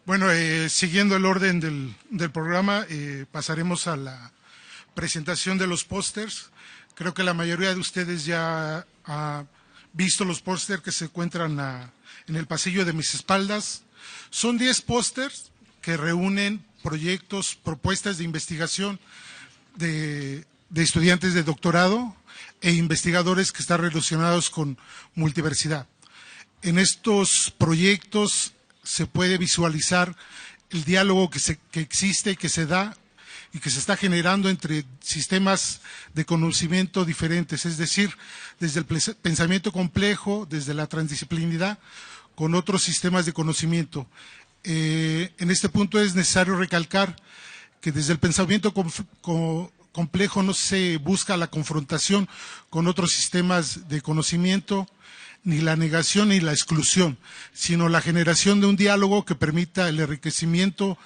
Bueno, siguiendo el orden del programa, pasaremos a la presentación de los pósters. Creo que la mayoría de ustedes ya ha visto los pósters que se encuentran en el pasillo de mis espaldas. Son 10 pósters que reúnen proyectos, propuestas de investigación de estudiantes de doctorado e investigadores que están relacionados con multiversidad. En estos proyectos se puede visualizar el diálogo que existe y que se da y que se está generando entre sistemas de conocimiento diferentes, es decir, desde el pensamiento complejo, desde la transdisciplinaridad, con otros sistemas de conocimiento. En este punto es necesario recalcar que desde el pensamiento complejo no se busca la confrontación con otros sistemas de conocimiento, ni la negación ni la exclusión, sino la generación de un diálogo que permita el enriquecimiento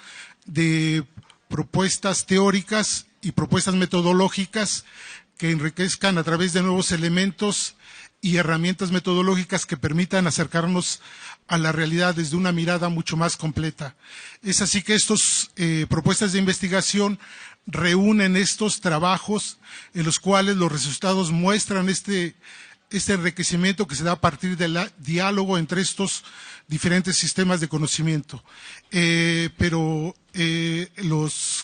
de propuestas teóricas y propuestas metodológicas que enriquezcan a través de nuevos elementos y herramientas metodológicas que permitan acercarnos a la realidad desde una mirada mucho más completa. Es así que estas propuestas de investigación reúnen estos trabajos en los cuales los resultados muestran este enriquecimiento que se da a partir del diálogo entre estos diferentes sistemas de conocimiento.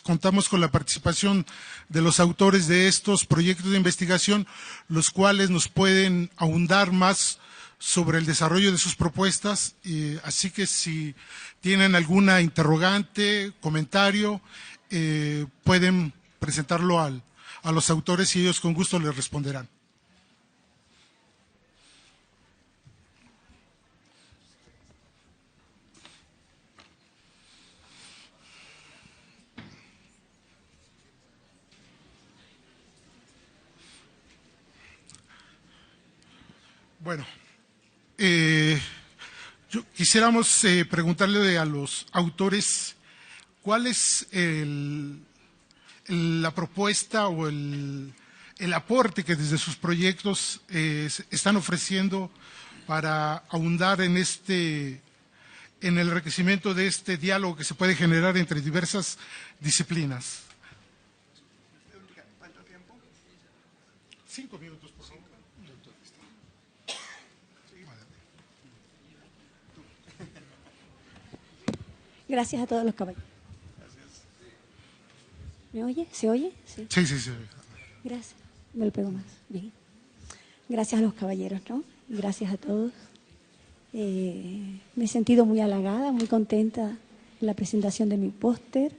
Contamos con la participación de los autores de estos proyectos de investigación, los cuales nos pueden ahondar más sobre el desarrollo de sus propuestas. Así que si tienen alguna interrogante, comentario, pueden presentarlo a los autores y ellos con gusto les responderán. Bueno, quisiéramos preguntarle a los autores cuál es la propuesta o el aporte que desde sus proyectos están ofreciendo para ahondar en el enriquecimiento de este diálogo que se puede generar entre diversas disciplinas. ¿Cuánto tiempo? 5 minutos, por favor. Gracias a todos los caballeros. ¿Me oye? ¿Se oye? Sí. Sí, se oye. Gracias. Me lo pego más. Bien. Gracias a los caballeros, ¿no? Gracias a todos. Me he sentido muy halagada, muy contenta en la presentación de mi póster.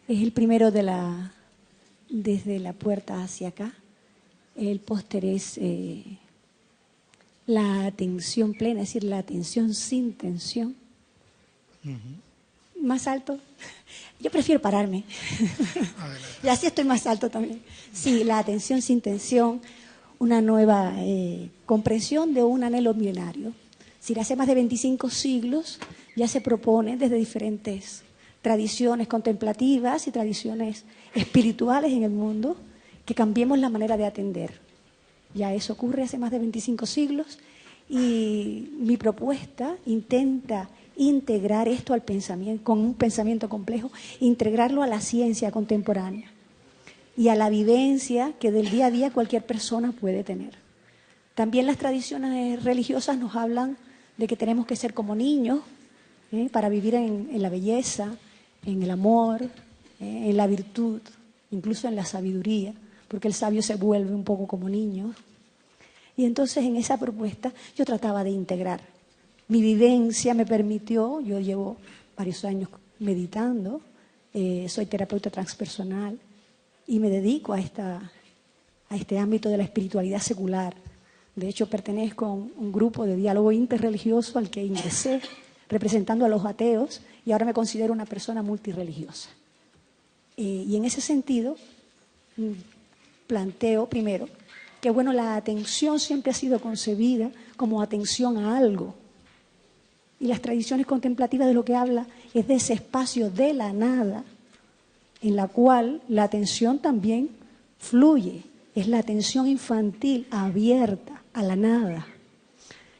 Es el primero desde la puerta hacia acá. El póster es la atención plena, es decir, la atención sin tensión. Más alto. Yo prefiero pararme. Y así estoy más alto también. Sí, la atención sin tensión, una nueva comprensión de un anhelo milenario. Si hace más de 25 siglos ya se propone desde diferentes tradiciones contemplativas y tradiciones espirituales en el mundo que cambiemos la manera de atender. Ya eso ocurre hace más de 25 siglos y mi propuesta intenta integrar esto al pensamiento, con un pensamiento complejo, integrarlo a la ciencia contemporánea y a la vivencia que del día a día cualquier persona puede tener. También las tradiciones religiosas nos hablan de que tenemos que ser como niños para vivir en la belleza, en el amor, en la virtud, incluso en la sabiduría, porque el sabio se vuelve un poco como niño. Y entonces en esa propuesta yo trataba de integrar. Mi vivencia me permitió, yo llevo varios años meditando, soy terapeuta transpersonal y me dedico a este ámbito de la espiritualidad secular. De hecho, pertenezco a un grupo de diálogo interreligioso al que ingresé representando a los ateos y ahora me considero una persona multirreligiosa. Y en ese sentido, planteo primero que bueno, la atención siempre ha sido concebida como atención a algo. Y las tradiciones contemplativas de lo que habla es de ese espacio de la nada, en la cual la atención también fluye. Es la atención infantil abierta a la nada.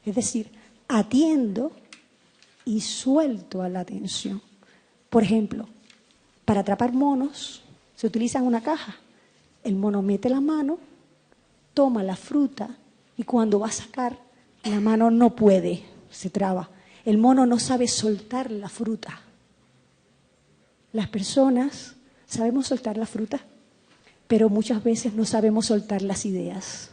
Es decir, atiendo y suelto a la atención. Por ejemplo, para atrapar monos se utiliza una caja. El mono mete la mano, toma la fruta y cuando va a sacar, la mano no puede, se traba. El mono no sabe soltar la fruta. Las personas sabemos soltar la fruta, pero muchas veces no sabemos soltar las ideas.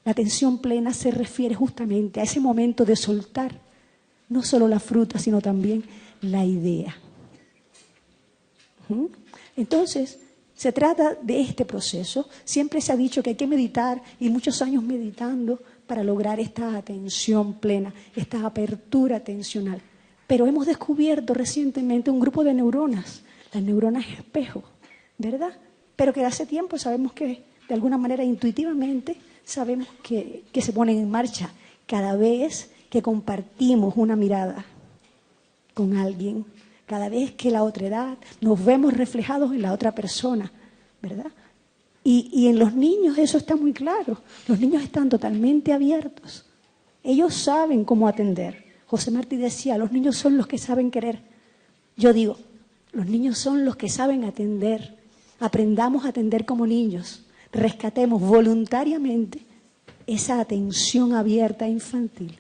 La atención plena se refiere justamente a ese momento de soltar no solo la fruta, sino también la idea. Entonces, se trata de este proceso. Siempre se ha dicho que hay que meditar y muchos años meditando para lograr esta atención plena, esta apertura atencional. Pero hemos descubierto recientemente un grupo de neuronas, las neuronas espejo, ¿verdad? Pero que hace tiempo sabemos que, de alguna manera, intuitivamente, sabemos que se ponen en marcha cada vez que compartimos una mirada con alguien, cada vez que la otredad nos vemos reflejados en la otra persona, ¿verdad? Y en los niños eso está muy claro. Los niños están totalmente abiertos. Ellos saben cómo atender. José Martí decía, los niños son los que saben querer. Yo digo, los niños son los que saben atender. Aprendamos a atender como niños. Rescatemos voluntariamente esa atención abierta infantil.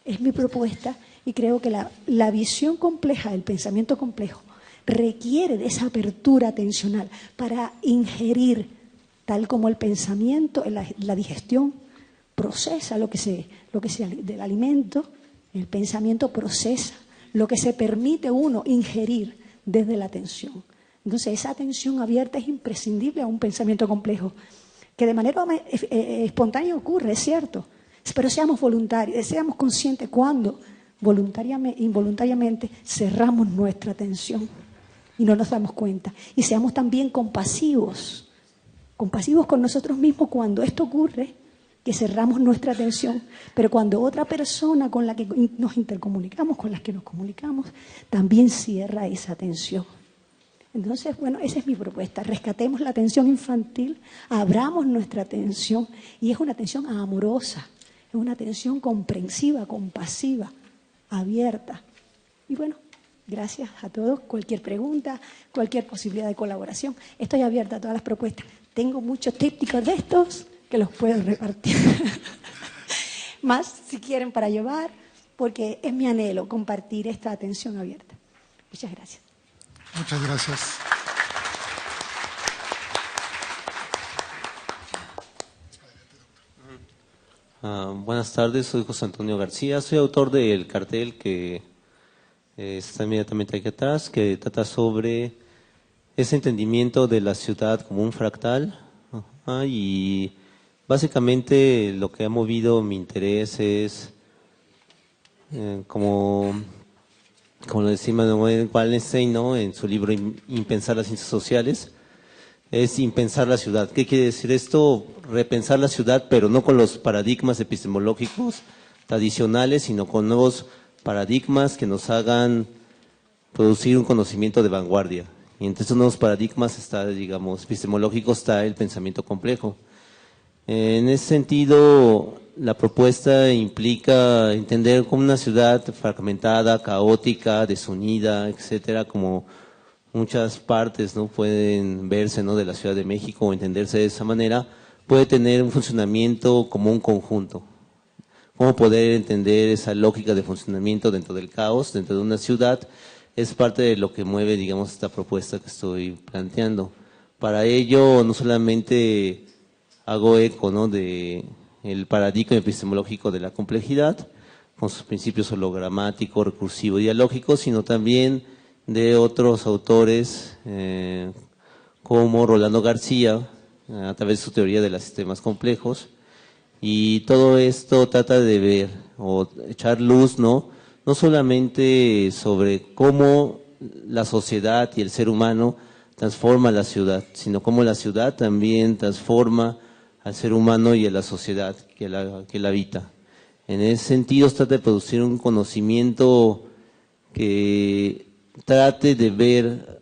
Es mi propuesta y creo que la visión compleja, el pensamiento complejo, requiere de esa apertura atencional para ingerir, tal como el pensamiento, la digestión procesa lo que se del alimento, el pensamiento procesa lo que se permite uno ingerir desde la atención. Entonces, esa atención abierta es imprescindible a un pensamiento complejo, que de manera espontánea ocurre, es cierto, pero seamos voluntarios, seamos conscientes cuando involuntariamente cerramos nuestra atención y no nos damos cuenta. Y seamos también compasivos con nosotros mismos cuando esto ocurre, que cerramos nuestra atención, pero cuando otra persona con la que nos intercomunicamos, con la que nos comunicamos, también cierra esa atención. Entonces, bueno, esa es mi propuesta. Rescatemos la atención infantil, abramos nuestra atención y es una atención amorosa, es una atención comprensiva, compasiva, abierta. Y bueno, gracias a todos. Cualquier pregunta, cualquier posibilidad de colaboración, estoy abierta a todas las propuestas. Tengo muchos trípticos de estos que los puedo repartir. Más si quieren para llevar, porque es mi anhelo compartir esta atención abierta. Muchas gracias. Muchas gracias. Buenas tardes, soy José Antonio García, soy autor del cartel que está inmediatamente aquí atrás, que trata sobre ese entendimiento de la ciudad como un fractal. Y básicamente lo que ha movido mi interés es, como lo decía Manuel Wallenstein, ¿no?, en su libro Impensar las ciencias sociales, es impensar la ciudad. ¿Qué quiere decir esto? Repensar la ciudad, pero no con los paradigmas epistemológicos tradicionales, sino con nuevos paradigmas que nos hagan producir un conocimiento de vanguardia. Y entre estos nuevos paradigmas está, digamos, epistemológicos, está el pensamiento complejo. En ese sentido, la propuesta implica entender como una ciudad fragmentada, caótica, desunida, etcétera, como muchas partes no pueden verse, ¿no?, de la Ciudad de México o entenderse de esa manera, puede tener un funcionamiento como un conjunto. Cómo poder entender esa lógica de funcionamiento dentro del caos, dentro de una ciudad, es parte de lo que mueve, digamos, esta propuesta que estoy planteando. Para ello, no solamente hago eco, ¿no?, de el paradigma epistemológico de la complejidad, con sus principios hologramático, recursivo, dialógico, sino también de otros autores como Rolando García, a través de su teoría de los sistemas complejos. Y todo esto trata de ver o echar luz, no solamente sobre cómo la sociedad y el ser humano transforma la ciudad, sino cómo la ciudad también transforma al ser humano y a la sociedad que la habita. En ese sentido, se trata de producir un conocimiento que trate de ver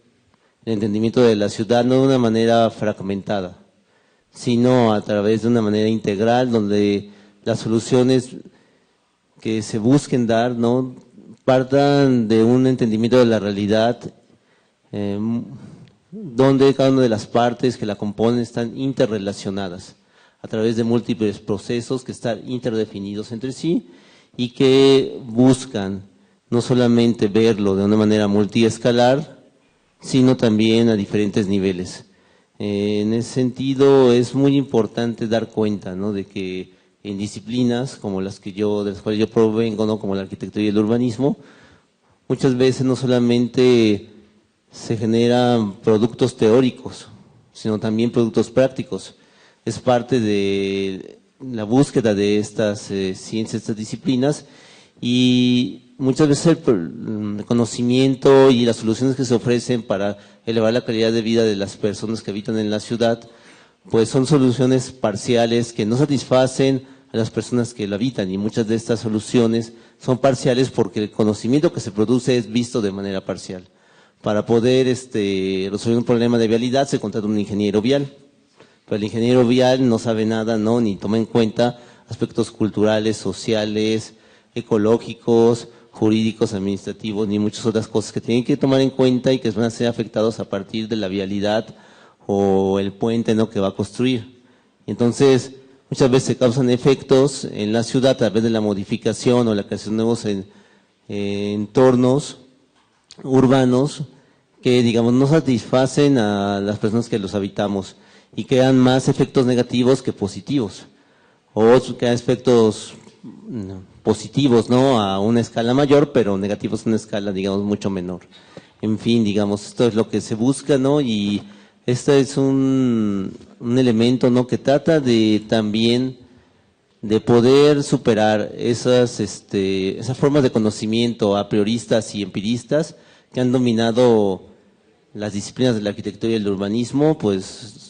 el entendimiento de la ciudad no de una manera fragmentada, sino a través de una manera integral, donde las soluciones que se busquen dar, ¿no?, partan de un entendimiento de la realidad, donde cada una de las partes que la componen están interrelacionadas a través de múltiples procesos que están interdefinidos entre sí y que buscan no solamente verlo de una manera multiescalar, sino también a diferentes niveles. En ese sentido es muy importante dar cuenta, ¿no?, de que en disciplinas como de las cuales yo provengo, ¿no?, como la arquitectura y el urbanismo, muchas veces no solamente se generan productos teóricos, sino también productos prácticos. Es parte de la búsqueda de estas ciencias, estas disciplinas, y muchas veces el conocimiento y las soluciones que se ofrecen para elevar la calidad de vida de las personas que habitan en la ciudad, pues son soluciones parciales que no satisfacen a las personas que la habitan, y muchas de estas soluciones son parciales porque el conocimiento que se produce es visto de manera parcial. Para poder resolver un problema de vialidad se contrata un ingeniero vial, pero el ingeniero vial no sabe nada, ¿no?, ni toma en cuenta aspectos culturales, sociales, ecológicos, jurídicos, administrativos, ni muchas otras cosas que tienen que tomar en cuenta y que van a ser afectados a partir de la vialidad o el puente, ¿no?, que va a construir. Entonces, muchas veces se causan efectos en la ciudad a través de la modificación o la creación de nuevos entornos urbanos que, digamos, no satisfacen a las personas que los habitamos y crean más efectos negativos que positivos, o crean efectos positivos, ¿no?, a una escala mayor, pero negativos a una escala, digamos, mucho menor. En fin, digamos, esto es lo que se busca, ¿no?, y este es un elemento, ¿no?, que trata de también de poder superar esas formas de conocimiento a prioristas y empiristas que han dominado las disciplinas de la arquitectura y el urbanismo, pues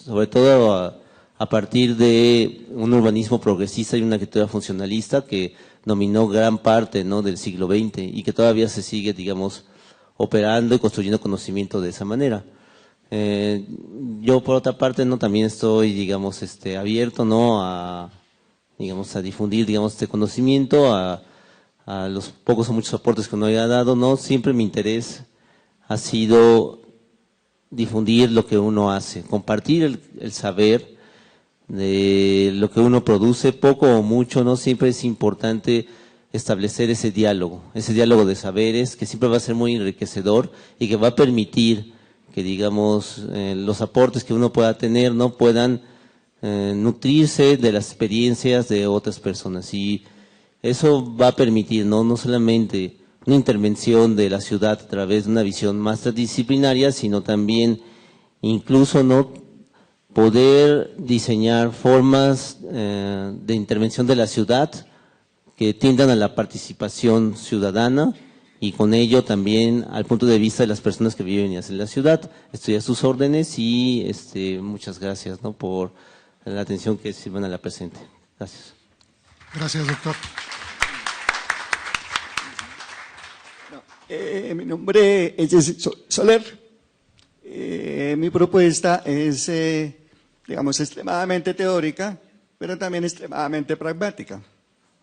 sobre todo a partir de un urbanismo progresista y una arquitectura funcionalista que dominó gran parte, ¿no?, del siglo XX y que todavía se sigue, digamos, operando y construyendo conocimiento de esa manera. Yo por otra parte, ¿no?, también estoy, digamos, abierto, ¿no?, a difundir, digamos, este conocimiento, a los pocos o muchos aportes que uno haya dado, ¿no? Siempre mi interés ha sido difundir lo que uno hace, compartir el saber de lo que uno produce, poco o mucho, ¿no? Siempre es importante establecer ese diálogo de saberes que siempre va a ser muy enriquecedor y que va a permitir que, digamos, los aportes que uno pueda tener, ¿no?, puedan nutrirse de las experiencias de otras personas, y eso va a permitir no solamente una intervención de la ciudad a través de una visión más transdisciplinaria, sino también incluso no poder diseñar formas de intervención de la ciudad que tiendan a la participación ciudadana y con ello también al punto de vista de las personas que viven y hacen la ciudad. Estoy a sus órdenes y muchas gracias, ¿no?, por la atención que sirvan a la presente. Gracias. Gracias, doctor. Mi nombre es Jesse Soler. Mi propuesta es, digamos, extremadamente teórica, pero también extremadamente pragmática.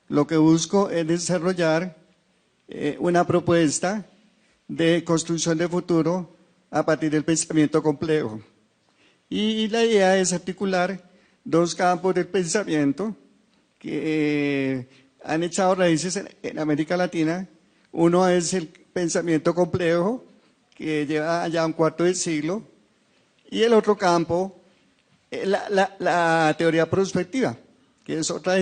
Lo que busco es desarrollar una propuesta de construcción de futuro a partir del pensamiento complejo. Y la idea es articular dos campos del pensamiento que han echado raíces en América Latina. Uno es el pensamiento complejo, que lleva ya un cuarto de siglo, y el otro campo, la teoría prospectiva, que es otra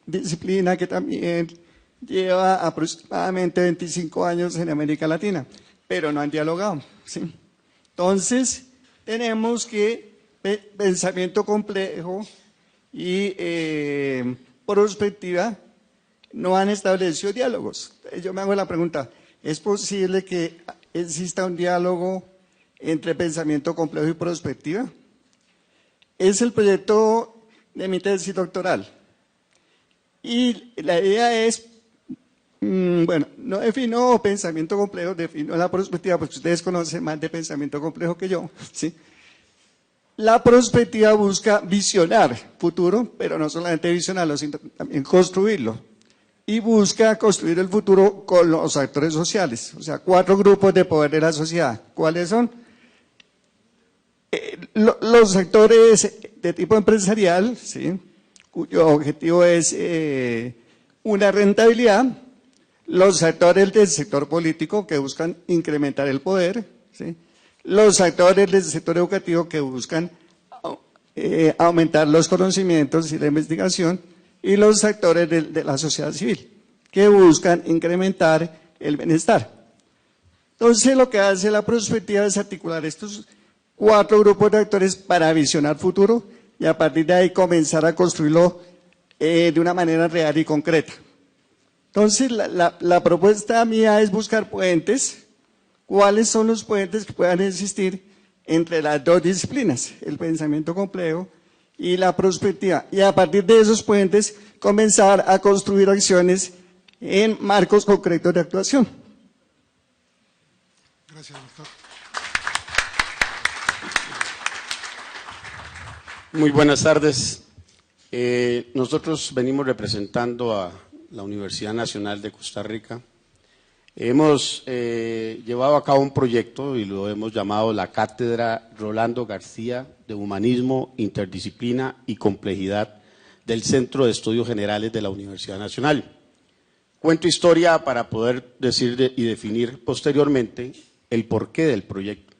disciplina que también lleva aproximadamente 25 años en América Latina, pero no han dialogado, ¿sí? Entonces, tenemos que pensamiento complejo y prospectiva no han establecido diálogos. Yo me hago la pregunta, ¿es posible que exista un diálogo entre pensamiento complejo y prospectiva? Es el proyecto de mi tesis doctoral. Y la idea es, bueno, no defino pensamiento complejo, defino la prospectiva, porque ustedes conocen más de pensamiento complejo que yo, ¿sí? La prospectiva busca visionar futuro, pero no solamente visionarlo, sino también construirlo. y busca construir el futuro con los actores sociales, o sea, 4 grupos de poder de la sociedad. ¿Cuáles son? Los actores de tipo empresarial, ¿sí?, cuyo objetivo es una rentabilidad, los actores del sector político que buscan incrementar el poder, ¿sí?, los actores del sector educativo que buscan aumentar los conocimientos y la investigación, y los actores de la sociedad civil que buscan incrementar el bienestar. Entonces, lo que hace la prospectiva es articular estos 4 grupos de actores para visionar futuro y a partir de ahí comenzar a construirlo de una manera real y concreta. Entonces, la propuesta mía es buscar puentes. ¿Cuáles son los puentes que puedan existir entre las 2 disciplinas, el pensamiento complejo y la prospectiva? Y a partir de esos puentes, comenzar a construir acciones en marcos concretos de actuación. Gracias, doctor. Muy buenas tardes. Nosotros venimos representando a la Universidad Nacional de Costa Rica. Hemos llevado a cabo un proyecto y lo hemos llamado la Cátedra Rolando García de Humanismo, Interdisciplina y Complejidad del Centro de Estudios Generales de la Universidad Nacional. Cuento historia para poder decir y definir posteriormente el porqué del proyecto.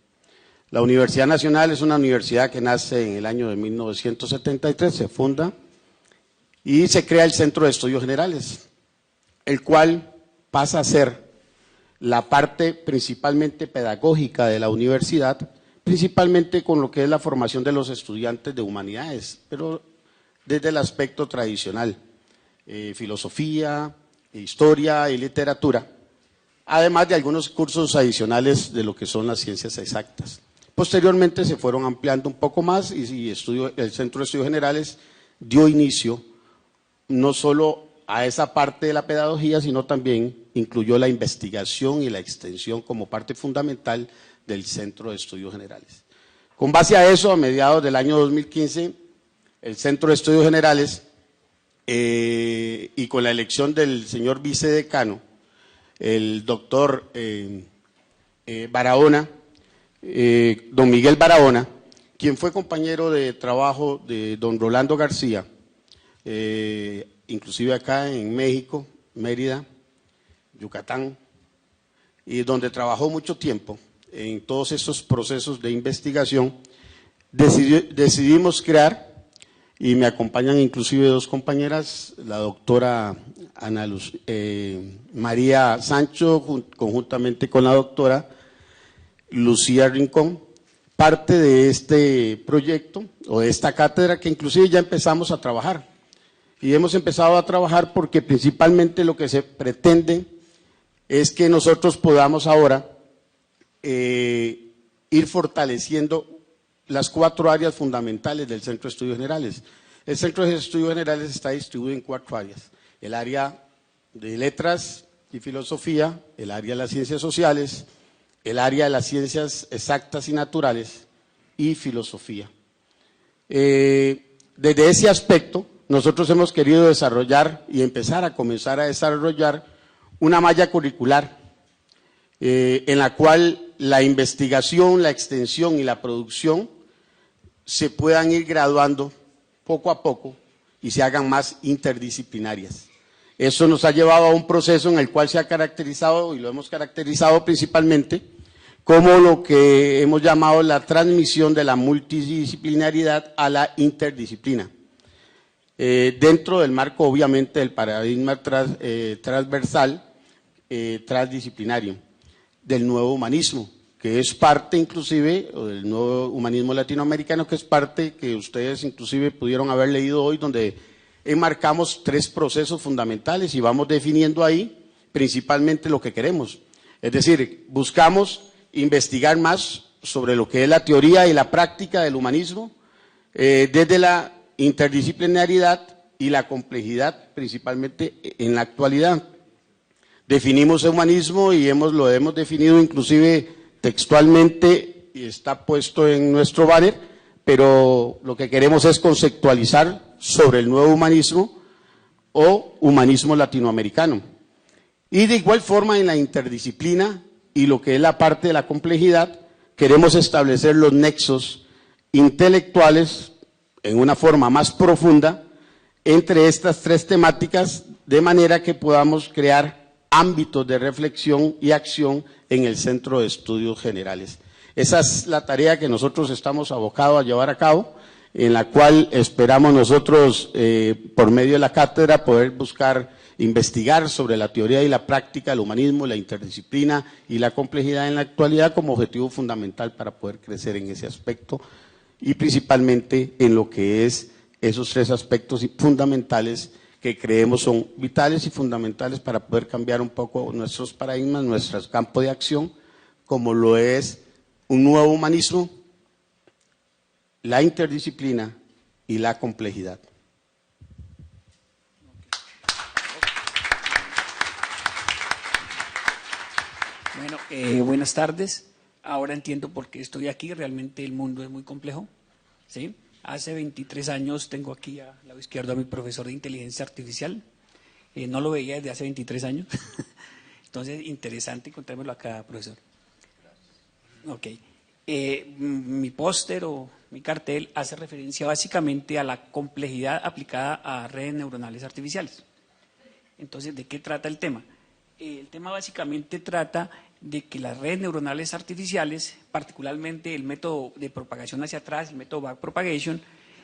La Universidad Nacional es una universidad que nace en el año de 1973, se funda y se crea el Centro de Estudios Generales, el cual pasa a ser la parte principalmente pedagógica de la universidad, principalmente con lo que es la formación de los estudiantes de humanidades, pero desde el aspecto tradicional, filosofía, historia y literatura, además de algunos cursos adicionales de lo que son las ciencias exactas. Posteriormente se fueron ampliando un poco más y el Centro de Estudios Generales dio inicio no solo a esa parte de la pedagogía, sino también incluyó la investigación y la extensión como parte fundamental del Centro de Estudios Generales. Con base a eso, a mediados del año 2015, el Centro de Estudios Generales y con la elección del señor vicedecano, el doctor Barahona, don Miguel Barahona, quien fue compañero de trabajo de don Rolando García, inclusive acá en México, Mérida, Yucatán, y donde trabajó mucho tiempo en todos estos procesos de investigación, decidimos crear, y me acompañan inclusive 2 compañeras, la doctora María Sancho, conjuntamente con la doctora Lucía Rincón, parte de este proyecto o de esta cátedra que inclusive ya empezamos a trabajar. Y hemos empezado a trabajar porque principalmente lo que se pretende es que nosotros podamos ahora ir fortaleciendo las 4 áreas fundamentales del Centro de Estudios Generales. El Centro de Estudios Generales está distribuido en 4 áreas. El área de letras y filosofía, el área de las ciencias sociales, el área de las ciencias exactas y naturales y filosofía. Desde ese aspecto, nosotros hemos querido desarrollar y comenzar a desarrollar una malla curricular en la cual la investigación, la extensión y la producción se puedan ir graduando poco a poco y se hagan más interdisciplinarias. Eso nos ha llevado a un proceso en el cual se ha caracterizado, y lo hemos caracterizado principalmente, como lo que hemos llamado la transmisión de la multidisciplinaridad a la interdisciplina. Dentro del marco, obviamente, del paradigma transversal, transdisciplinario, del nuevo humanismo, que es parte inclusive, o del nuevo humanismo latinoamericano, que es parte que ustedes inclusive pudieron haber leído hoy, donde enmarcamos 3 procesos fundamentales y vamos definiendo ahí principalmente lo que queremos. Es decir, buscamos investigar más sobre lo que es la teoría y la práctica del humanismo, desde la interdisciplinariedad y la complejidad, principalmente en la actualidad. Definimos el humanismo y lo hemos definido inclusive textualmente, y está puesto en nuestro banner, pero lo que queremos es conceptualizar sobre el nuevo humanismo o humanismo latinoamericano. Y de igual forma en la interdisciplina y lo que es la parte de la complejidad, queremos establecer los nexos intelectuales en una forma más profunda entre estas tres temáticas, de manera que podamos crear ámbitos de reflexión y acción en el Centro de Estudios Generales. Esa es la tarea que nosotros estamos abocados a llevar a cabo, en la cual esperamos nosotros, por medio de la cátedra, poder buscar investigar sobre la teoría y la práctica, el humanismo, la interdisciplina y la complejidad en la actualidad como objetivo fundamental para poder crecer en ese aspecto y principalmente en lo que es esos tres aspectos fundamentales que creemos son vitales y fundamentales para poder cambiar un poco nuestros paradigmas, nuestro campo de acción, como lo es un nuevo humanismo, la interdisciplina y la complejidad. Bueno, buenas tardes. Ahora entiendo por qué estoy aquí. Realmente el mundo es muy complejo, ¿sí? Hace 23 años tengo aquí al lado izquierdo a mi profesor de inteligencia artificial. No lo veía desde hace 23 años. Entonces, interesante encontrármelo acá, profesor. Ok. Mi póster o mi cartel hace referencia básicamente a la complejidad aplicada a redes neuronales artificiales. Entonces, ¿de qué trata el tema? El tema básicamente trata de que las redes neuronales artificiales, particularmente el método de propagación hacia atrás, el método backpropagation,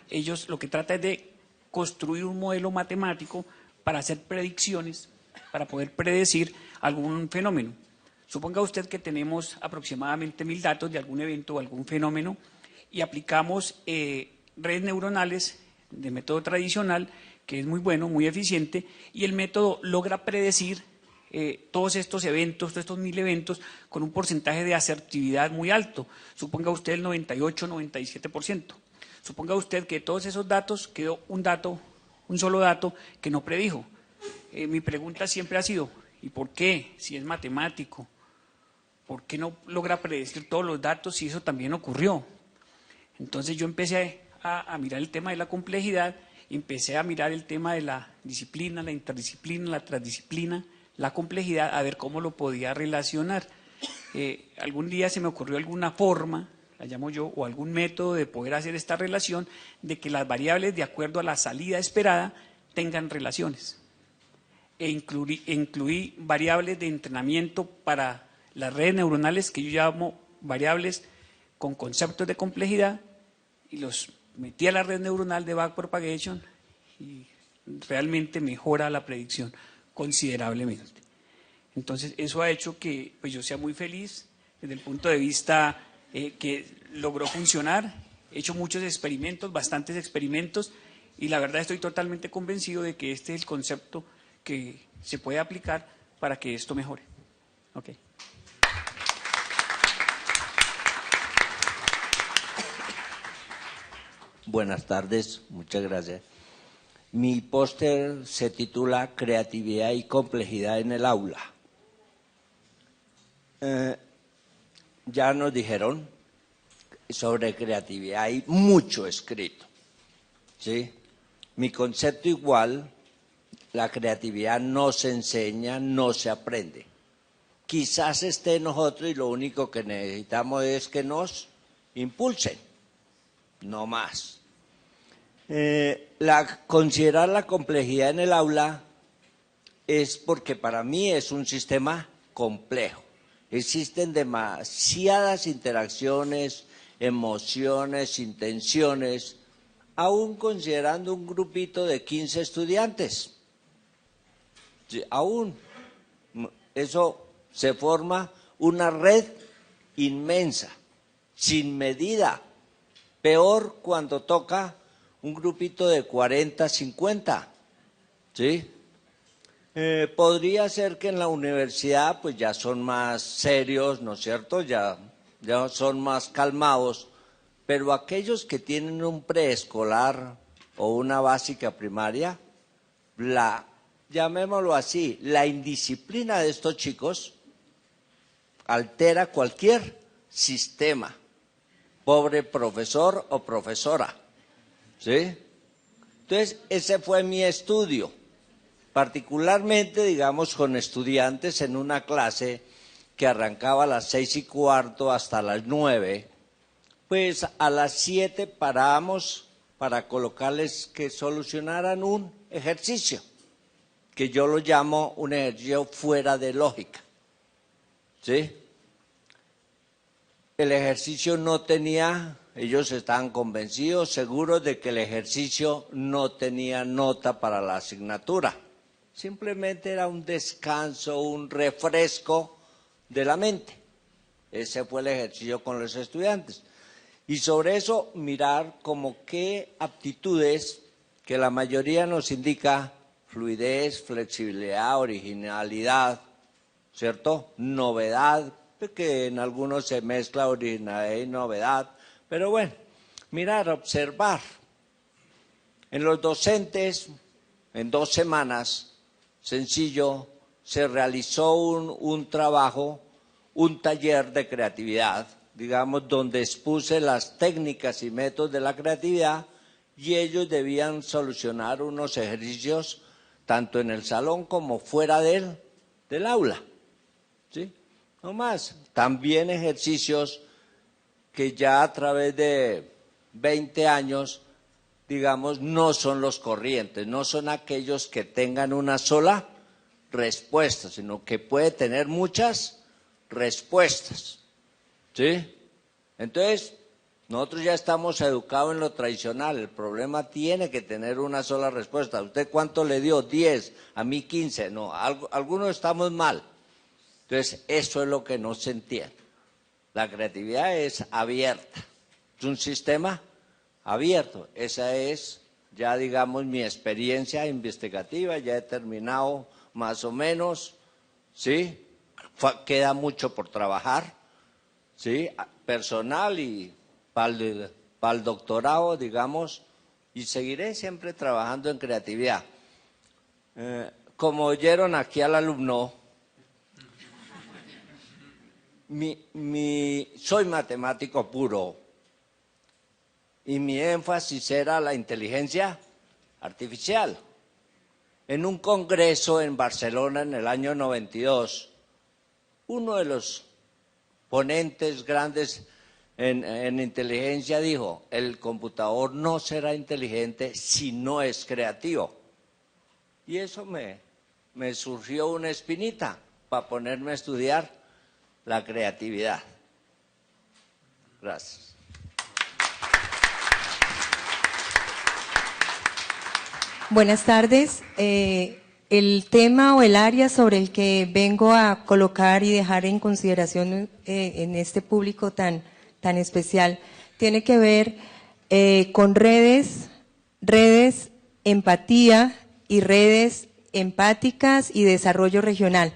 ellos lo que trata es de construir un modelo matemático para hacer predicciones, para poder predecir algún fenómeno. Suponga usted que tenemos aproximadamente 1000 datos de algún evento o algún fenómeno y aplicamos redes neuronales de método tradicional, que es muy bueno, muy eficiente, y el método logra predecir todos estos eventos, todos estos 1000 eventos, con un porcentaje de asertividad muy alto. Suponga usted el 98-97%. Suponga usted que de todos esos datos quedó un solo dato que no predijo. Mi pregunta siempre ha sido, ¿y por qué? Si es matemático, ¿por qué no logra predecir todos los datos si eso también ocurrió? Entonces yo empecé a mirar el tema de la complejidad, empecé a mirar el tema de la disciplina, la interdisciplina, la transdisciplina, la complejidad, a ver cómo lo podía relacionar. Algún día se me ocurrió alguna forma, la llamo yo, o algún método de poder hacer esta relación, de que las variables de acuerdo a la salida esperada tengan relaciones. Incluí variables de entrenamiento para las redes neuronales que yo llamo variables con conceptos de complejidad y los metí a la red neuronal de backpropagation y realmente mejora la predicción considerablemente. Entonces, eso ha hecho que pues, yo sea muy feliz desde el punto de vista que logró funcionar. He hecho muchos experimentos, bastantes experimentos, y la verdad estoy totalmente convencido de que este es el concepto que se puede aplicar para que esto mejore. Okay. Buenas tardes, muchas gracias. Mi póster se titula Creatividad y complejidad en el aula. Ya nos dijeron sobre creatividad, hay mucho escrito, ¿sí? Mi concepto igual, la creatividad no se enseña, no se aprende. Quizás esté en nosotros y lo único que necesitamos es que nos impulsen, no más. Considerar la complejidad en el aula es porque para mí es un sistema complejo. Existen demasiadas interacciones, emociones, intenciones, aún considerando un grupito de 15 estudiantes. Sí, aún eso se forma una red inmensa, sin medida. Peor cuando toca un grupito de 40, 50, ¿sí? Podría ser que en la universidad pues ya son más serios, ¿no es cierto? Ya son más calmados, pero aquellos que tienen un preescolar o una básica primaria, llamémoslo así, la indisciplina de estos chicos altera cualquier sistema, pobre profesor o profesora. ¿Sí? Entonces, ese fue mi estudio. particularmente, digamos, con estudiantes en una clase que arrancaba a las 6:15 hasta las 9, pues a las 7 parábamos para colocarles que solucionaran un ejercicio, que yo lo llamo un ejercicio fuera de lógica, ¿sí? El ejercicio no tenía, ellos estaban convencidos, seguros de que el ejercicio no tenía nota para la asignatura. Simplemente era un descanso, un refresco de la mente. Ese fue el ejercicio con los estudiantes. Y sobre eso mirar como qué aptitudes que la mayoría nos indica fluidez, flexibilidad, originalidad, ¿cierto? Novedad, que en algunos se mezcla originalidad y novedad, pero bueno, mirar, observar. En los docentes, en 2 semanas, sencillo, se realizó un trabajo, un taller de creatividad, digamos, donde expuse las técnicas y métodos de la creatividad y ellos debían solucionar unos ejercicios tanto en el salón como fuera del aula, ¿sí? No más, también ejercicios que ya a través de 20 años, digamos, no son los corrientes, no son aquellos que tengan una sola respuesta, sino que puede tener muchas respuestas, ¿sí? Entonces, nosotros ya estamos educados en lo tradicional, el problema tiene que tener una sola respuesta. ¿Usted cuánto le dio? 10, a mí 15, no, algunos estamos mal. Entonces, eso es lo que no se entiende. La creatividad es abierta, es un sistema abierto. Esa es ya, digamos, mi experiencia investigativa, ya he terminado más o menos, ¿sí? Queda mucho por trabajar, ¿sí? Personal y para el doctorado, digamos, y seguiré siempre trabajando en creatividad. Como oyeron aquí al alumno, soy matemático puro y mi énfasis era la inteligencia artificial. En un congreso en Barcelona en el año 92, uno de los ponentes grandes en inteligencia dijo, el computador no será inteligente si no es creativo. Y eso me surgió una espinita para ponerme a estudiar la creatividad. Gracias. Buenas tardes. El tema o el área sobre el que vengo a colocar y dejar en consideración en este público tan especial tiene que ver con redes, empatía y redes empáticas y desarrollo regional.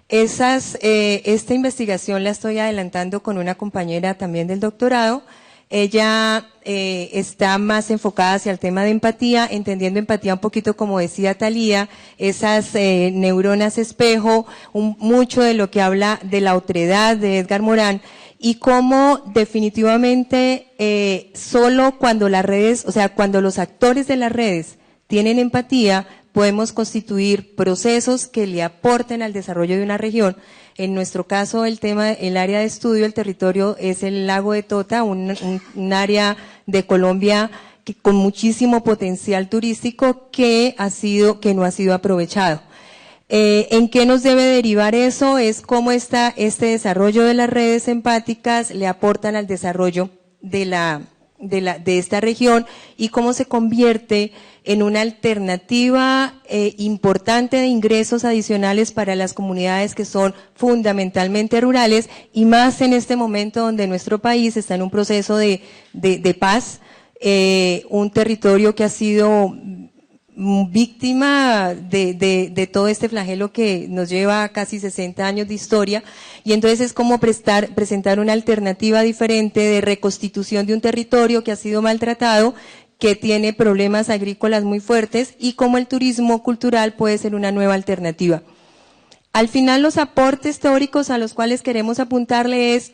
Esta investigación la estoy adelantando con una compañera también del doctorado. Ella está más enfocada hacia el tema de empatía, entendiendo empatía un poquito como decía Thalía, esas neuronas espejo, mucho de lo que habla de la otredad de Edgar Morin, y cómo definitivamente solo cuando las redes, o sea, cuando los actores de las redes tienen empatía, podemos constituir procesos que le aporten al desarrollo de una región. En nuestro caso, el área de estudio, el territorio es el lago de Tota, un área de Colombia con muchísimo potencial turístico que no ha sido aprovechado. ¿En qué nos debe derivar eso? Es cómo este desarrollo de las redes empáticas le aportan al desarrollo de esta región y cómo se convierte en una alternativa importante de ingresos adicionales para las comunidades que son fundamentalmente rurales y más en este momento donde nuestro país está en un proceso de paz, un territorio que ha sido víctima de todo este flagelo que nos lleva casi 60 años de historia, y entonces es como presentar una alternativa diferente de reconstitución de un territorio que ha sido maltratado, que tiene problemas agrícolas muy fuertes, y cómo el turismo cultural puede ser una nueva alternativa. Al final, los aportes teóricos a los cuales queremos apuntarle es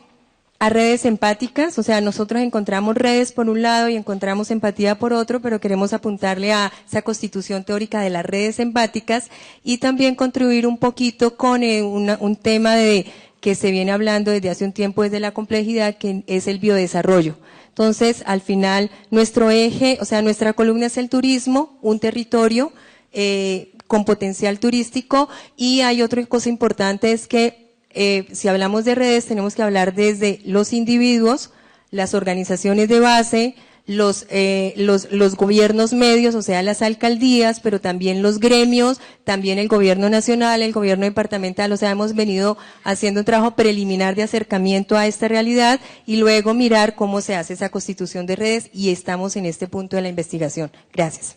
a redes empáticas, o sea, nosotros encontramos redes por un lado y encontramos empatía por otro, pero queremos apuntarle a esa constitución teórica de las redes empáticas y también contribuir un poquito con un tema que se viene hablando desde hace un tiempo desde la complejidad, que es el biodesarrollo. Entonces, al final, nuestro eje, o sea, nuestra columna es el turismo, un territorio con potencial turístico, y hay otra cosa importante, es que si hablamos de redes, tenemos que hablar desde los individuos, las organizaciones de base, los gobiernos medios, o sea, las alcaldías, pero también los gremios, también el gobierno nacional, el gobierno departamental. O sea, hemos venido haciendo un trabajo preliminar de acercamiento a esta realidad y luego mirar cómo se hace esa constitución de redes, y estamos en este punto de la investigación. Gracias.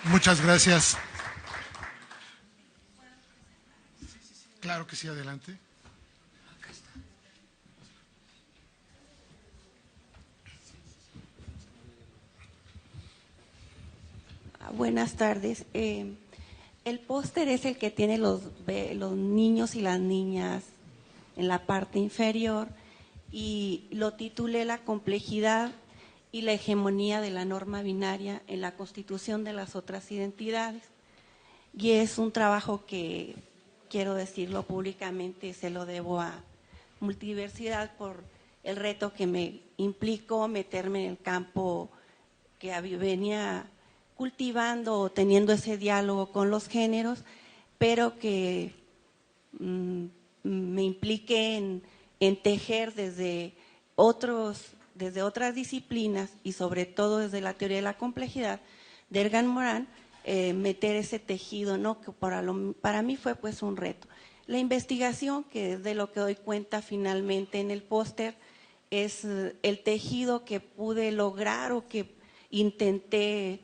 Muchas gracias. Claro que sí, adelante. Buenas tardes. El póster es el que tiene los niños y las niñas en la parte inferior, y lo titulé La complejidad y la hegemonía de la norma binaria en la constitución de las otras identidades. Y es un trabajo que, quiero decirlo públicamente, se lo debo a Multiversidad por el reto que me implicó meterme en el campo que venía cultivando o teniendo ese diálogo con los géneros, pero que me impliqué en tejer desde otras disciplinas y sobre todo desde la teoría de la complejidad de Ergan Morán, meter ese tejido, ¿no? Que para mí fue pues un reto. La investigación, que es de lo que doy cuenta finalmente en el póster, es el tejido que pude lograr o que intenté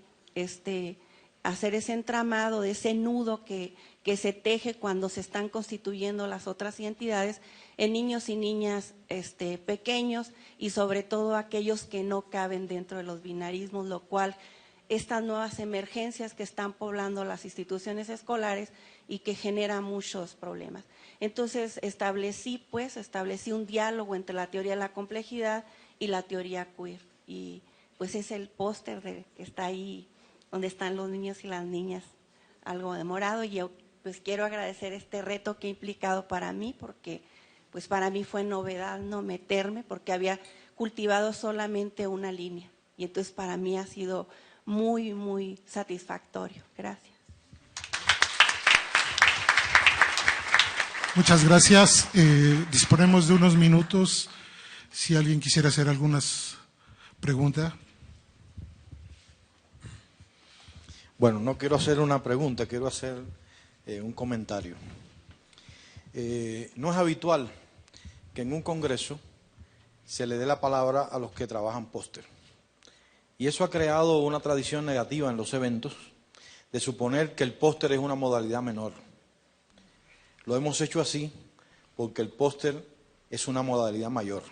hacer ese entramado de ese nudo que se teje cuando se están constituyendo las otras identidades en niños y niñas pequeños, y sobre todo aquellos que no caben dentro de los binarismos, lo cual estas nuevas emergencias que están poblando las instituciones escolares y que generan muchos problemas. Entonces establecí un diálogo entre la teoría de la complejidad y la teoría queer, y pues es el póster que está ahí donde están los niños y las niñas, algo de morado. Y yo pues quiero agradecer este reto que ha implicado para mí, porque pues para mí fue novedad no meterme, porque había cultivado solamente una línea, y entonces para mí ha sido muy, muy satisfactorio. Gracias. Muchas gracias. Disponemos de unos minutos si alguien quisiera hacer algunas preguntas. Bueno, no quiero hacer una pregunta, quiero hacer un comentario. No es habitual que en un congreso se le dé la palabra a los que trabajan póster. Y eso ha creado una tradición negativa en los eventos de suponer que el póster es una modalidad menor. Lo hemos hecho así porque el póster es una modalidad mayor.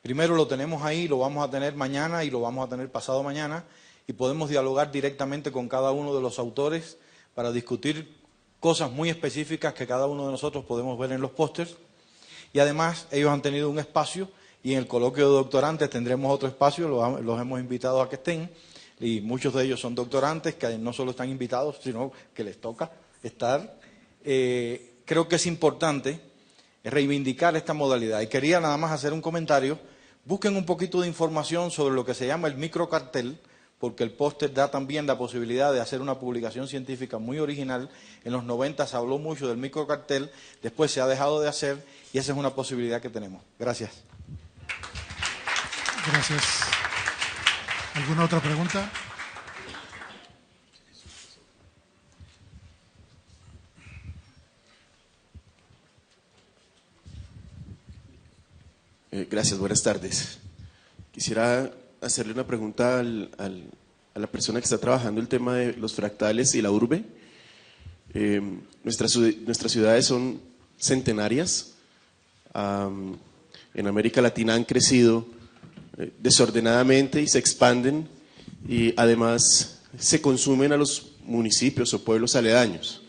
Primero lo tenemos ahí, lo vamos a tener mañana y lo vamos a tener pasado mañana, y podemos dialogar directamente con cada uno de los autores para discutir cosas muy específicas que cada uno de nosotros podemos ver en los pósters. Y además ellos han tenido un espacio, y en el coloquio de doctorantes tendremos otro espacio, los hemos invitado a que estén, y muchos de ellos son doctorantes que no solo están invitados, sino que les toca estar. Creo que es importante reivindicar esta modalidad, y quería nada más hacer un comentario. Busquen un poquito de información sobre lo que se llama el microcartel, porque el póster da también la posibilidad de hacer una publicación científica muy original. En los 90 se habló mucho del microcartel, después se ha dejado de hacer, y esa es una posibilidad que tenemos. Gracias. Gracias. ¿Alguna otra pregunta? Gracias, buenas tardes. Quisiera hacerle una pregunta a la persona que está trabajando el tema de los fractales y la urbe. Nuestras ciudades son centenarias. En América Latina han crecido desordenadamente y se expanden, y además se consumen a los municipios o pueblos aledaños.